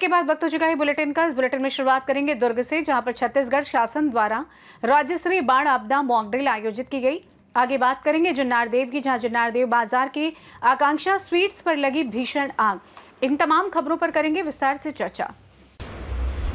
के बाद वक्त हो चुका है बुलेटिन का। इस बुलेटिन में शुरुआत करेंगे दुर्ग से, जहां पर छत्तीसगढ़ शासन द्वारा राज्य स्तरीय बाढ़ आपदा मॉक ड्रिल आयोजित की गई। आगे बात करेंगे जुन्नार देव की, जहां जुन्नार देव बाजार के आकांक्षा स्वीट्स पर लगी भीषण आग। इन तमाम खबरों पर करेंगे विस्तार से चर्चा।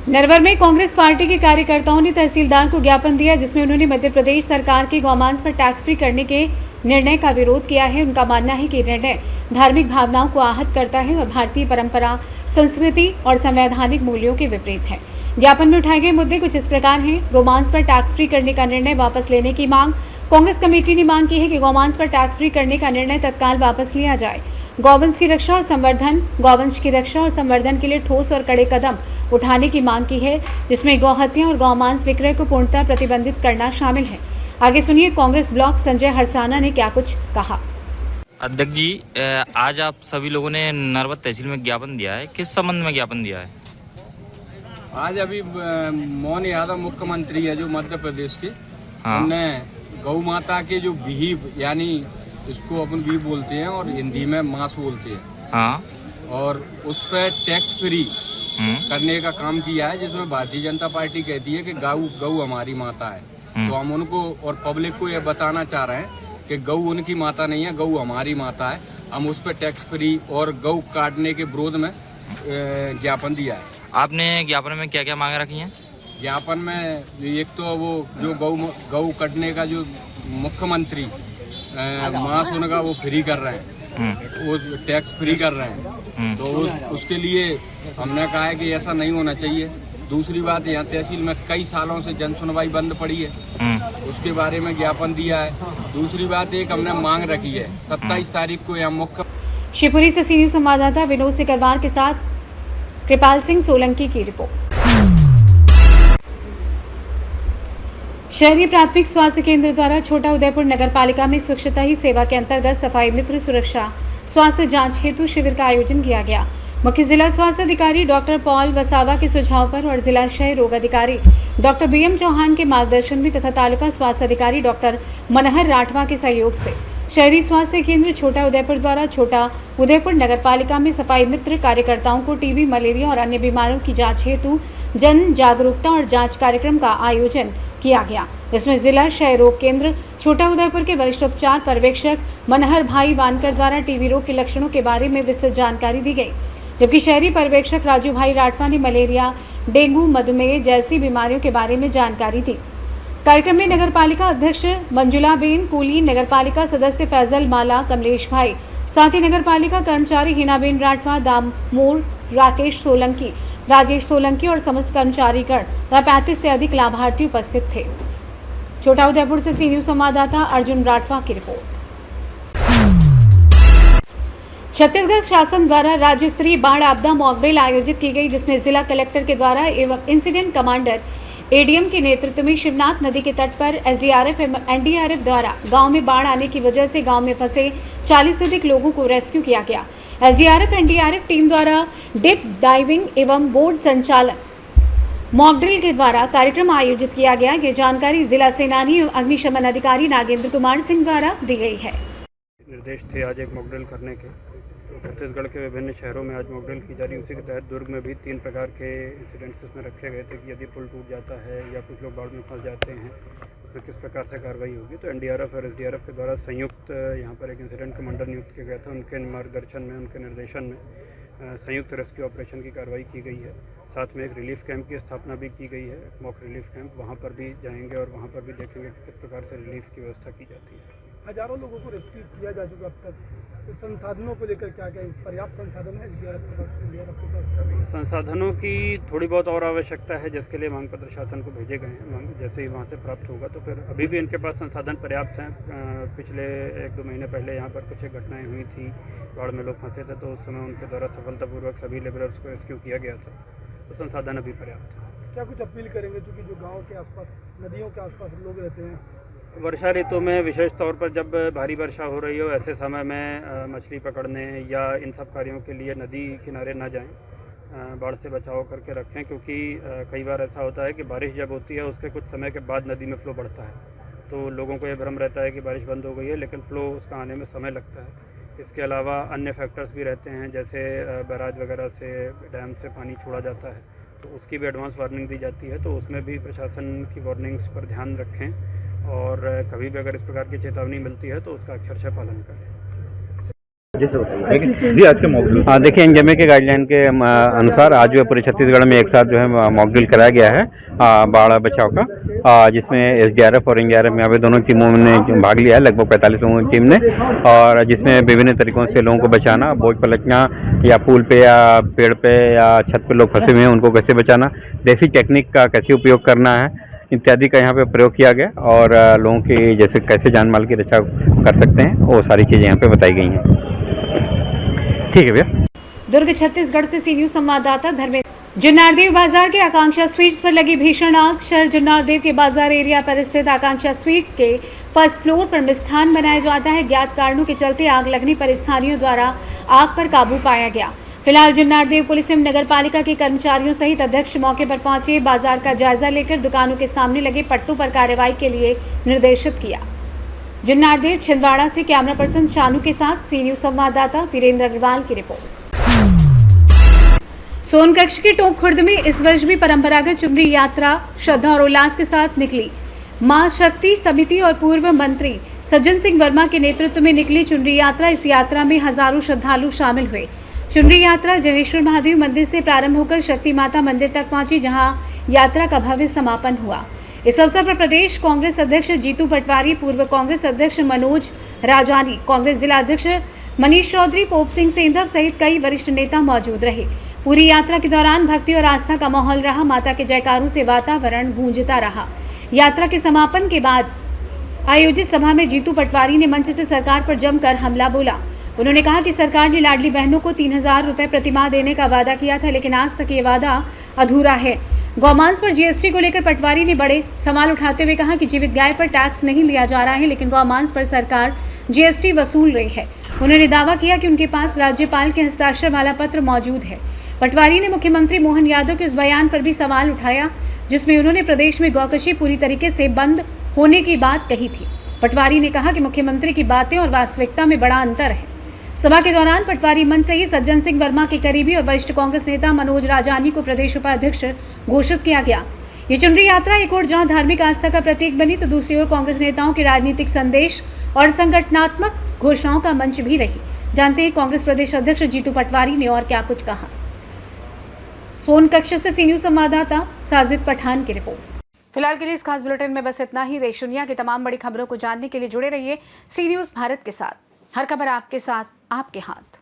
नरवर में कांग्रेस पार्टी के कार्यकर्ताओं ने तहसीलदार को ज्ञापन दिया, जिसमें उन्होंने मध्य प्रदेश सरकार के गौमांस पर टैक्स फ्री करने के निर्णय का विरोध किया है। उनका मानना है कि निर्णय धार्मिक भावनाओं को आहत करता है और भारतीय परंपरा, संस्कृति और संवैधानिक मूल्यों के विपरीत है। ज्ञापन में उठाए गए मुद्दे कुछ इस प्रकार हैं। गौमांस पर टैक्स फ्री करने का निर्णय वापस लेने की मांग। कांग्रेस कमेटी ने मांग की है कि गौमांस पर टैक्स फ्री करने का निर्णय तत्काल वापस लिया जाए। गौवंश की रक्षा और संवर्धन के लिए ठोस और कड़े कदम उठाने की मांग की है, जिसमें गौहत्या और गौमांस विक्रय को पूर्णतः प्रतिबंधित करना शामिल है। आगे सुनिए कांग्रेस ब्लॉक संजय हरसाना ने क्या कुछ कहा। अध्यक्ष जी, आज आप सभी लोगों ने नरवर तहसील में ज्ञापन दिया है, किस संबंध में ज्ञापन दिया है? आज अभी मोहन यादव मुख्यमंत्री है जो मध्य प्रदेश के, उन्होंने गौ माता के जो बीफ, यानी इसको अपन बीफ बोलते हैं और हिंदी में मांस बोलते हैं, और उस पर टैक्स फ्री करने का काम किया है, जिसमें भारतीय जनता पार्टी कहती है कि गौ हमारी माता है। तो हम उनको और पब्लिक को यह बताना चाह रहे हैं कि गौ उनकी माता नहीं है, गौ हमारी माता है। हम उस पर टैक्स फ्री और गौ काटने के विरोध में ज्ञापन दिया है। आपने ज्ञापन में क्या क्या मांग रखी हैं? ज्ञापन में एक तो वो जो गौ काटने का जो मुख्यमंत्री मांस उनका वो फ्री कर रहे हैं, वो टैक्स फ्री कर रहे हैं, तो उसके लिए हमने कहा है कि ऐसा नहीं होना चाहिए। दूसरी बात, यहाँ तहसील में कई सालों से जन सुनवाई बंद पड़ी है, उसके बारे में ज्ञापन दिया है। दूसरी बात एक हमने मांग रखी है 27 तारीख को यहाँ मुख्य। शिवपुरी से सीनियर संवाददाता विनोद सिकरवार के साथ कृपाल सिंह सोलंकी की रिपोर्ट। शहरी प्राथमिक स्वास्थ्य केंद्र द्वारा छोटा उदयपुर नगर पालिका में स्वच्छता ही सेवा के अंतर्गत सफाई मित्र सुरक्षा स्वास्थ्य जांच हेतु शिविर का आयोजन किया गया। मुख्य जिला स्वास्थ्य अधिकारी डॉक्टर पॉल वसावा के सुझाव पर और जिला क्षय रोग अधिकारी डॉक्टर BM चौहान के मार्गदर्शन में तथा तालुका स्वास्थ्य अधिकारी डॉक्टर मनहर राठवा के सहयोग से शहरी स्वास्थ्य केंद्र छोटा उदयपुर द्वारा छोटा उदयपुर नगर पालिका में सफाई मित्र कार्यकर्ताओं को टीबी, मलेरिया और अन्य बीमारियों की जांच हेतु जन जागरूकता और जांच कार्यक्रम का आयोजन किया गया। इसमें जिला क्षय रोग केंद्र छोटा उदयपुर के वरिष्ठ उपचार पर्यवेक्षक मनहर भाई वानकर द्वारा टीबी रोग के लक्षणों के बारे में विस्तृत जानकारी दी गई, जबकि शहरी पर्यवेक्षक राजू भाई राठवा ने मलेरिया, डेंगू, मधुमेह जैसी बीमारियों के बारे में जानकारी दी। कार्यक्रम में नगरपालिका अध्यक्ष मंजुला बेन कुली, नगरपालिका सदस्य फैजल माला, कमलेश भाई, साथ ही नगरपालिका कर्मचारी हिनाबेन राठवा, दामोर, राकेश सोलंकी, राजेश सोलंकी और समस्त कर्मचारीगण तथा 35 से अधिक लाभार्थी उपस्थित थे। छोटा उदयपुर से सीनियर संवाददाता अर्जुन राठवा की रिपोर्ट। छत्तीसगढ़ शासन द्वारा राज्य स्तरीय बाढ़ आपदा मॉक ड्रिल आयोजित की गई, जिसमें जिला कलेक्टर के द्वारा एवं इंसिडेंट कमांडर ADM के नेतृत्व में शिवनाथ नदी के तट पर SDRF एवं NDRF द्वारा गांव में बाढ़ आने की वजह से गांव में फंसे 40 से अधिक लोगों को रेस्क्यू किया गया। SDRF NDRF टीम द्वारा डिप डाइविंग एवं बोट संचालन मॉक ड्रिल के द्वारा कार्यक्रम आयोजित किया गया। ये जानकारी जिला सेनानी एवं अग्निशमन अधिकारी नागेंद्र कुमार सिंह द्वारा दी गई है। निर्देश थे आज एक मॉक ड्रिल करने के, तो छत्तीसगढ़ के विभिन्न शहरों में आज मॉक ड्रिल की जा रही। उसी के तहत दुर्ग में भी 3 प्रकार के इंसिडेंट्स इसमें रखे गए थे कि यदि पुल टूट जाता है या कुछ लोग बाढ़ में फंस जाते हैं तो किस प्रकार से कार्रवाई होगी। तो NDRF और SDRF के द्वारा संयुक्त यहाँ पर एक इंसिडेंट कमांडर नियुक्त किया गया था। उनके मार्गदर्शन में, उनके निर्देशन में संयुक्त रेस्क्यू ऑपरेशन की कार्रवाई की गई है। साथ में एक रिलीफ कैंप की स्थापना भी की गई है, मॉक रिलीफ कैंप। वहाँ पर भी जाएंगे और वहाँ पर भी देखेंगे कि किस प्रकार से रिलीफ की व्यवस्था की जाती है। हजारों लोगों को रेस्क्यू किया जा चुका अब तक, तो संसाधनों को लेकर क्या क्या पर्याप्त संसाधन है SDRF के पास? संसाधनों की थोड़ी बहुत और आवश्यकता है, जिसके लिए मांग पत्र शासन को भेजे गए हैं। जैसे ही वहाँ से प्राप्त होगा तो फिर अभी भी इनके पास संसाधन पर्याप्त हैं। पिछले 1-2 महीने पहले यहाँ पर कुछ घटनाएं हुई थी, बाढ़ में लोग फंसे थे, तो उस समय उनके द्वारा सफलतापूर्वक सभी लेबरर्स को रेस्क्यू किया गया था। तो संसाधन अभी पर्याप्त है। क्या कुछ अपील करेंगे, क्योंकि जो गाँव के आसपास, नदियों के आसपास लोग रहते हैं? वर्षा ऋतु में विशेष तौर पर जब भारी वर्षा हो रही हो, ऐसे समय में मछली पकड़ने या इन सब कार्यों के लिए नदी किनारे ना जाएं, बाढ़ से बचाव करके रखें, क्योंकि कई बार ऐसा होता है कि बारिश जब होती है उसके कुछ समय के बाद नदी में फ्लो बढ़ता है, तो लोगों को ये भ्रम रहता है कि बारिश बंद हो गई है, लेकिन फ्लो उसका आने में समय लगता है। इसके अलावा अन्य फैक्टर्स भी रहते हैं, जैसे बैराज वगैरह से, डैम से पानी छोड़ा जाता है तो उसकी भी एडवांस वार्निंग दी जाती है। तो उसमें भी प्रशासन की वार्निंग्स पर ध्यान रखें और कभी भी अगर इस प्रकार की चेतावनी मिलती है तो उसका अक्षरशः पालन करें। जी आज के मॉक हाँ देखिए, एनजीएमए के गाइडलाइन के अनुसार आज जो है पूरे छत्तीसगढ़ में एक साथ जो है मॉक ड्रिल कराया गया है बाढ़ बचाव का, जिसमें एसडीआरएफ और एनडीआरएफ में यहाँ पे दोनों टीमों ने भाग लिया है, लगभग 45 लोगों की टीम ने, और जिसमें विभिन्न तरीकों से लोगों को बचाना, बोझ पलटना या पुल पे या पेड़ पे या छत पे लोग फंसे हुए हैं उनको कैसे बचाना, देसी टेक्निक का कैसे उपयोग करना है इत्यादि का यहाँ पे प्रयोग किया गया, और लोगों की जैसे कैसे जान माल की रक्षा कर सकते हैं वो सारी चीज़ें यहाँ पे बताई गई हैं। ठीक है भैया। दुर्ग छत्तीसगढ़ से सी न्यूज संवाददाता धर्मेंद्र। जुन्नारदेव बाजार के आकांक्षा स्वीट्स पर लगी भीषण आग। शहर जुन्नारदेव के बाजार एरिया पर स्थित आकांक्षा स्वीट्स के फर्स्ट फ्लोर पर मिष्ठान बनाया जाता है। ज्ञात कारणों के चलते आग लगने पर स्थानीयों द्वारा आग पर काबू पाया गया। फिलहाल जुन्नारदेव पुलिस एवं नगर पालिका के कर्मचारियों सहित अध्यक्ष मौके पर पहुंचे, बाजार का जायजा लेकर दुकानों के सामने लगे पट्टों पर कार्रवाई के लिए निर्देशित किया। जुन्नारदेव छिंदवाड़ा से कैमरा पर्सन चानू के साथ सी न्यूज संवाददाता वीरेंद्र अग्रवाल की रिपोर्ट। सोनकक्ष के टोंक खुर्द में इस वर्ष भी परंपरागत चुनरी यात्रा श्रद्धा और उल्लास के साथ निकली। मां शक्ति समिति और पूर्व मंत्री सज्जन सिंह वर्मा के नेतृत्व में निकली चुनरी यात्रा। इस यात्रा में हजारों श्रद्धालु शामिल हुए। चुनरी यात्रा जनेश्वर महादेव मंदिर से प्रारंभ होकर शक्ति माता मंदिर तक पहुंची, जहां यात्रा का भव्य समापन हुआ। इस अवसर पर प्रदेश कांग्रेस अध्यक्ष जीतू पटवारी, पूर्व कांग्रेस अध्यक्ष मनोज राजानी, कांग्रेस जिला अध्यक्ष मनीष चौधरी, पोप सिंह सेंधव सहित कई वरिष्ठ नेता मौजूद रहे। पूरी यात्रा के दौरान भक्ति और आस्था का माहौल रहा। माता के जयकारों से वातावरण गूंजता रहा। यात्रा के समापन के बाद आयोजित सभा में जीतू पटवारी ने मंच से सरकार पर जमकर हमला बोला। उन्होंने कहा कि सरकार ने लाडली बहनों को 3000 रुपए प्रतिमाह देने का वादा किया था, लेकिन आज तक ये वादा अधूरा है। गौमांस पर जीएसटी को लेकर पटवारी ने बड़े सवाल उठाते हुए कहा कि जीवित गाय पर टैक्स नहीं लिया जा रहा है, लेकिन गौमांस पर सरकार जीएसटी वसूल रही है। उन्होंने दावा किया कि उनके पास राज्यपाल के हस्ताक्षर वाला पत्र मौजूद है। पटवारी ने मुख्यमंत्री मोहन यादव के उस बयान पर भी सवाल उठाया जिसमें उन्होंने प्रदेश में गौकशी पूरी तरीके से बंद होने की बात कही थी। पटवारी ने कहा कि मुख्यमंत्री की बातें और वास्तविकता में बड़ा अंतर है। सभा के दौरान पटवारी मंच से ही सज्जन सिंह वर्मा के करीबी और वरिष्ठ कांग्रेस नेता मनोज राजानी को प्रदेश उपाध्यक्ष घोषित किया गया। ये चुनरी यात्रा एक ओर जहां धार्मिक आस्था का प्रतीक बनी, तो दूसरी ओर कांग्रेस नेताओं के राजनीतिक संदेश और संगठनात्मक घोषणाओं का मंच भी रही। जानते हैं कांग्रेस प्रदेश अध्यक्ष जीतू पटवारी ने और क्या कुछ कहा। सोनकक्ष से सी न्यूज संवाददाता साजिद पठान की रिपोर्ट। फिलहाल के लिए इस खास बुलेटिन में बस इतना ही। देश दुनिया की तमाम बड़ी खबरों को जानने के लिए जुड़े रहिए सी न्यूज भारत के साथ। हर खबर आपके साथ, आपके हाथ।